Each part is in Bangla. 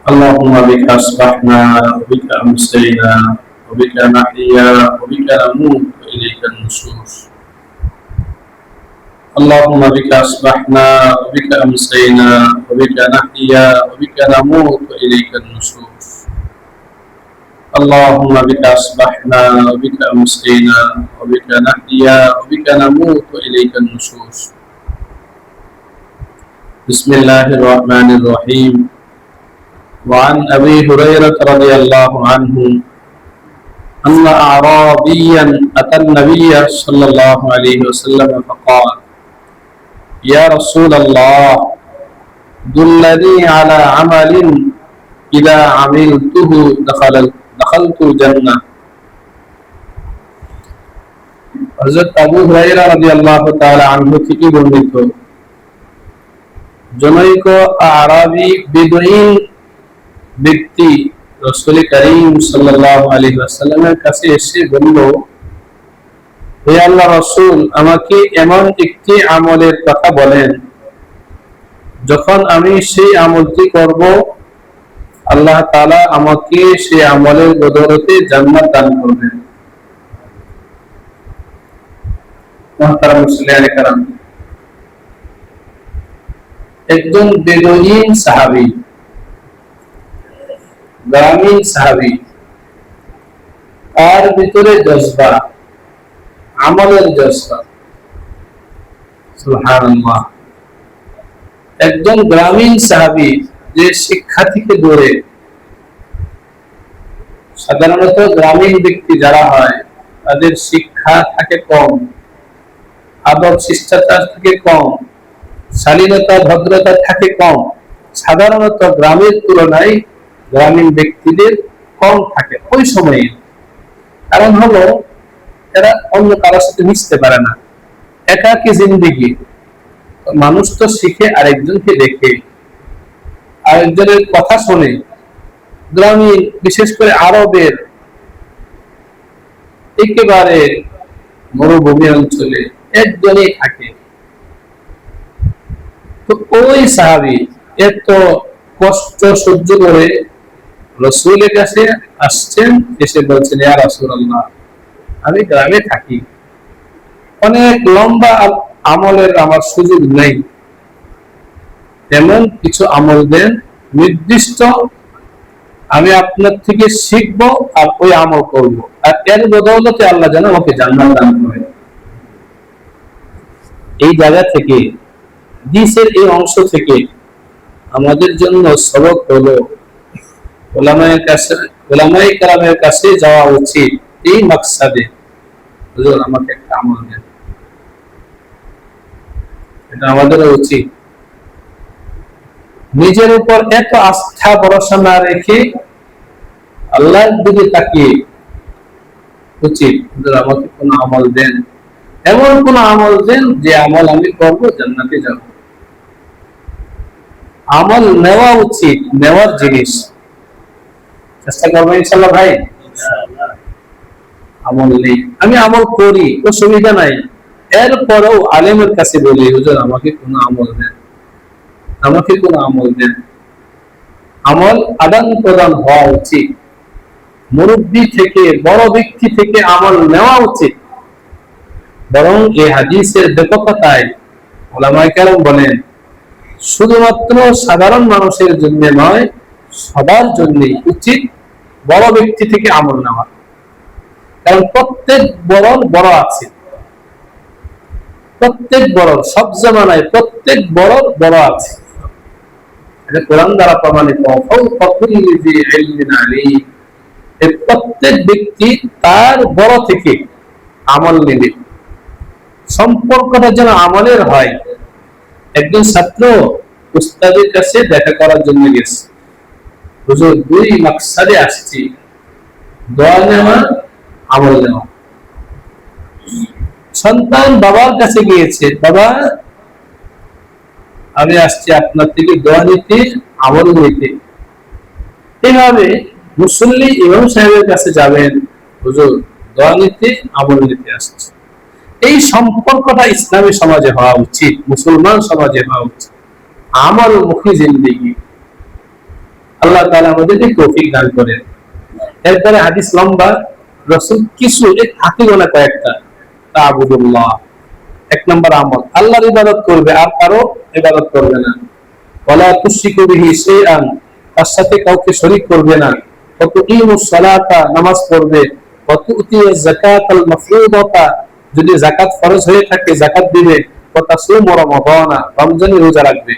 اللهم بك أصبحنا وبك أمسينا وبك نحيا وبك نموت وإليك النشور. اللهم بك أصبحنا وبك أمسينا وبك نحيا وبك نموت وإليك النشور. اللهم بك أصبحنا وبك أمسينا وبك نحيا وبك نموت وإليك النشور. بسم الله الرحمن الرحيم. وعن أبي هريرة رضي الله عنه أن أعرابيا أتى النبي صلى الله عليه وسلم فقال: يا رسول الله دلني على عمل إذا عملته دخلت الجنة. হযরত আবু হুরায়রা রাদিয়াল্লাহু তাআলা আনহু থেকে বর্ণিত, জনৈক আরাবী বেদুইন ব্যক্তি রাসূল করিম সাল্লাল্লাহু আলাইহি ওয়াসাল্লামের কাছে এসে বলল, হে আল্লাহর রাসূল, আমাকে এমন একটি আমলের কথা বলেন যখন আমি সেই আমলটি করব আল্লাহ তাআলা আমাকে সেই আমলের বদৌলতে জান্নাত দান করবেন। মুহতারাম মুসলিয়ান کرام, একজন বেদুইন সাহাবী, গ্রামীণ সাহাবী, তার ভিতরে জজবা, আমলের জজবা। সুবহানাল্লাহ। একজন গ্রামীণ সাহাবী যে শিক্ষা থেকে দূরে। সাধারণত গ্রামীণ ব্যক্তি যারা হয় তাদের শিক্ষা থাকে কম, আদব শিষ্টাচার থাকে কম, শালীনতা ভদ্রতা থাকে কম। সাধারণত গ্রামের তুলনায় গ্রামীণ ব্যক্তিদের কম থাকে ওই সময়ে। কারণ হলো এরা অন্য কারোর সাথে মিশতে পারে না, একাকী জিন্দেগি। মানুষ তো শিখে আরেকজনকে দেখে, আরেকজনের কথা শুনে। গ্রামীণ, বিশেষ করে আরবের একেবারে মরুভূমি অঞ্চলে একজনই থাকে। তো ওই সাহাবী এত কষ্ট সহ্য করে রাসূলের কাছে আসছেন, এসে বলছেন, ইয়া রাসূলুল্লাহ, আমি গ্রামে থাকি, অনেক লম্বা আমলের আমার সুযোগ নেই, এমন কিছু আমল দেন নির্দিষ্ট, আমি আপনার থেকে শিখবো আর ওই আমল করব, আর এর বদৌলতে আল্লাহ যেন আমাকে জান্নাত দান করেন। এই জায়গা থেকে, হাদিসের এই অংশ থেকে আমাদের জন্য সবক হলো উলামায়ে কেরামের কাছে যাওয়া উচিত এই মাকসাদে, হুজুর আমাকে একটা আমল দেন। এটা আমাদের উচিত। নিজের উপর এত আস্থা ভরসা না রেখে আল্লাহর দিকে তাকিয়ে উচিত, হুজুর আমাকে কোন আমল দেন, এমন কোন আমল দেন যে আমল আমি করব জান্নাতে যাব। আমল নেওয়া উচিত, নেওয়ার জিনিস। চেষ্টা করবো ইনশাআল্লাহ ভাই। আমল নেই, আমি আমল করি, অসুবিধা নাই, এরপরেও আলেমের কাছে বলি, হুজুর আমাকে কোন আমল দেন, আমাকে কোন আমল দেন। আমল আদান প্রদান হওয়া উচিত, মুরব্বী থেকে, বড় ব্যক্তি থেকে আমল নেওয়া উচিত। বরং এই হাদিসের ব্যাপকতায় উলামায়ে কেরাম বলেন, শুধুমাত্র সাধারণ মানুষের জন্য নয়, সবার জন্যই উচিত বড় ব্যক্তি থেকে আমল নেওয়া। কারণ প্রত্যেক বড় আছে, প্রত্যেক বড়, সব জামানায় প্রত্যেক বড় আছে। এটা কোরআন দ্বারা প্রমাণিত। প্রত্যেক ব্যক্তি তার বড় থেকে আমল নেবে। সম্পর্কটা যেন আমলের হয়। একজন ছাত্র উস্তাদের কাছে দেখা করার জন্য গেছে, হুজুর দুই মাকসাদে আসছি, দোয়া নেওয়া, আমল নেওয়া। সন্তান বাবার কাছে গিয়েছে, বাবা আমি আসছি আপনার থেকে দোয়া নিতে, আমল নিতে। এইভাবে মুসল্লি ইমাম সাহেবের কাছে যাবেন, হুজুর দোয়া নিতে, আমল নিতে আসছে। এই সম্পর্কটা ইসলামী সমাজে হওয়া উচিত, মুসলমান সমাজে হওয়া উচিত। আমলমুখী জিন্দেগি। আল্লাহ তাআলা আমাদেরকে তৌফিক দান করেন। এরপরে হাদিস লম্বা, রাসূল কিছু এক হাতে গোনা কয়েকটা, তা'বুদুল্লাহ, এক নম্বর আমল, আল্লাহর ইবাদত করবে আর কারো ইবাদত করবে না। ওয়ালা তুশরিকু বিহি শাইআন, তার সাথে কাউকে শরীক করবে না। ওয়া তুকিমুস সালাতা, নামাজ পড়বে। ওয়া তু'তিয়াজ যাকাতাল মাফরুদাতা, যদি যাকাত ফরজ হয়ে থাকে যাকাত দিবে। ওয়া তাসুমু রমাদানা, রমজানের রোজা রাখবে।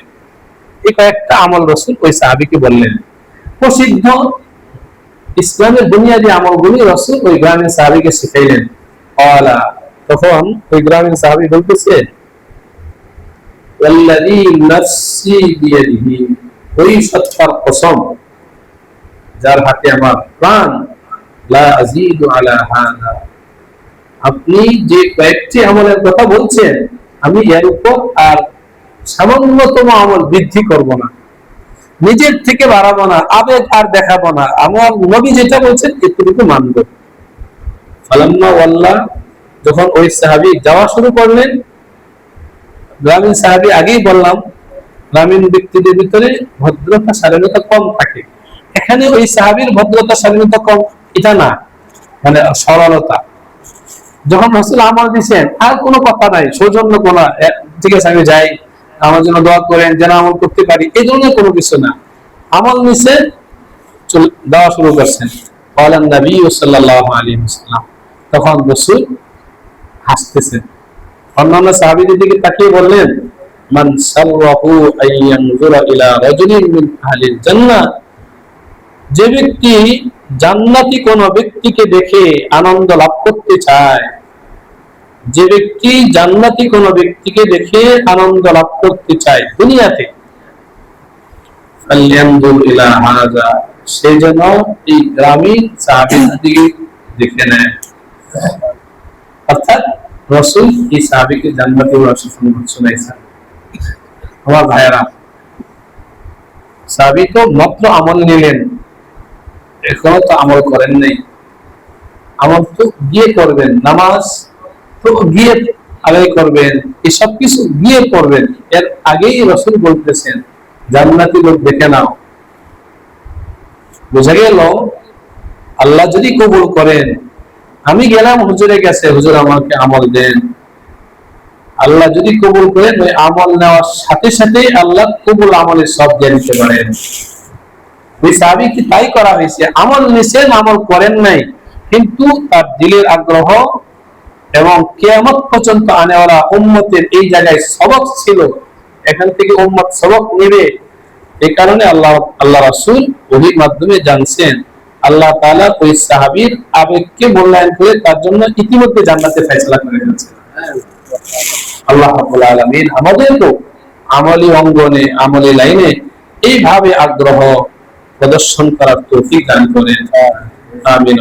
এই কয়েকটা আমল রাসূল ওই সাহাবীকে বললেন। প্রসিদ্ধ ইসলামের বুনিয়াদি আমলগুলি রাসূল ওই গ্রামের সাহাবীকে শিখাইলেন। ক্বালা, তখন ওই গ্রামের সাহাবী বলতেছে, ওয়াল্লাযী নাফসি বিয়াদিহি, ওই সত্তার কসম যার হাতে আমার প্রাণ, লা আযীদু আলা হাযা, আপনি যে কয়েকটি আমলের কথা বলছেন আমি এর উপর আর সামান্যতম আমল বৃদ্ধি করব না, নিজের থেকে বাড়াবো না, আবেগ আর দেখাবো না, আমার নবী যেটা বলছেন এতটুকু মানব। ফালাম্মা ওয়াল্লাহ, যখন ওই সাহাবী যাওয়া শুরু করলেন, গ্রামীণ সাহাবী আগেই বললাম গ্রামীণ ব্যক্তিদের ভিতরে ভদ্রতা শালীনতা কম থাকে, এখানে ওই সাহাবীর ভদ্রতা শালীনতা কম এটা না, মানে সরলতা। যখন রাসূল আমল দিয়েছেন আর কোনো কথা নাই, সৌজন্য কোনো, ঠিক আছে আমি যাই, আমার জন্য দোয়া করেন যেন আমল করতে পারি, এই ধরনের কোনো কিছু না। আমল নিছে, দেওয়া শুরু করছেন। ক্বালান নবী সাল্লাল্লাহু আলাইহি ওয়াসাল্লাম, তখন রাসূল হাসতেছেন, অন্যান্য সাহাবীদের দিকে তাকিয়ে বললেন, মান সাররাহু আইয়ানজুরা ইলা রাজুলিন মিন আহলিল জান্নাহ, যে ব্যক্তি জান্নাতি কোন ব্যক্তিকে দেখে আনন্দ লাভ করতে চায়, যে ব্যক্তি জান্নাতি কোন ব্যক্তিকে দেখে আনন্দ লাভ করতে চায় দুনিয়াতে, ফালইয়ানজুর ইলা হাযা, সে যেন এই গ্রামীণ সাহাবীদের দিকে দেখে নেয়। অর্থাৎ রাসূল এই সাহাবীকে জান্নাতি হওয়ার সুসংবাদ শোনাইছেন। আমার ভাইয়েরা, সাহাবী তো মাত্র আমল নিলেন, এখনো তো আমল করেন নাই। আমল তো গিয়ে করবেন, নামাজ তো গিয়ে আদায় করবেন, এসব কিছু গিয়ে করবেন। এর আগেই রাসূল বলতেছেন জান্নাতি লোক দেখে নাও। বোঝা গেল আল্লাহ যদি কবুল করেন, আমি গেলাম হুজুরের কাছে, হুজুর আমাকে আমল দেন, আল্লাহ যদি কবুল করেন ওই আমল নেওয়ার সাথে সাথে আল্লাহ কবুল আমলের সব দিয়ে দিতে পারেন। ওই সাহাবীকে তাই করা হয়েছে, আমল নিছেন আমল করেন নাই, কিন্তু তার দিলের আগ্রহ এবং কিয়ামত পর্যন্ত আনেওয়ালা উম্মতের এই জায়গায় সবক ছিল, এখান থেকে উম্মত সবক নেবে। এই কারণে আল্লাহ রাসূল ওহির মাধ্যমে জানছেন আল্লাহ তাআলা ওই সাহাবীর আবেগকে মূল্যায়ন করে তার জন্য ইতিমধ্যে জান্নাতে ফয়সালা করে দিয়েছেন। আল্লাহ রাব্বুল আলামিন আমাদেরকে আমলি অঙ্গনে, আমলি লাইনে এইভাবে আগ্রহ প্রদর্শন করার তৌফিক দান করেন। আমিন।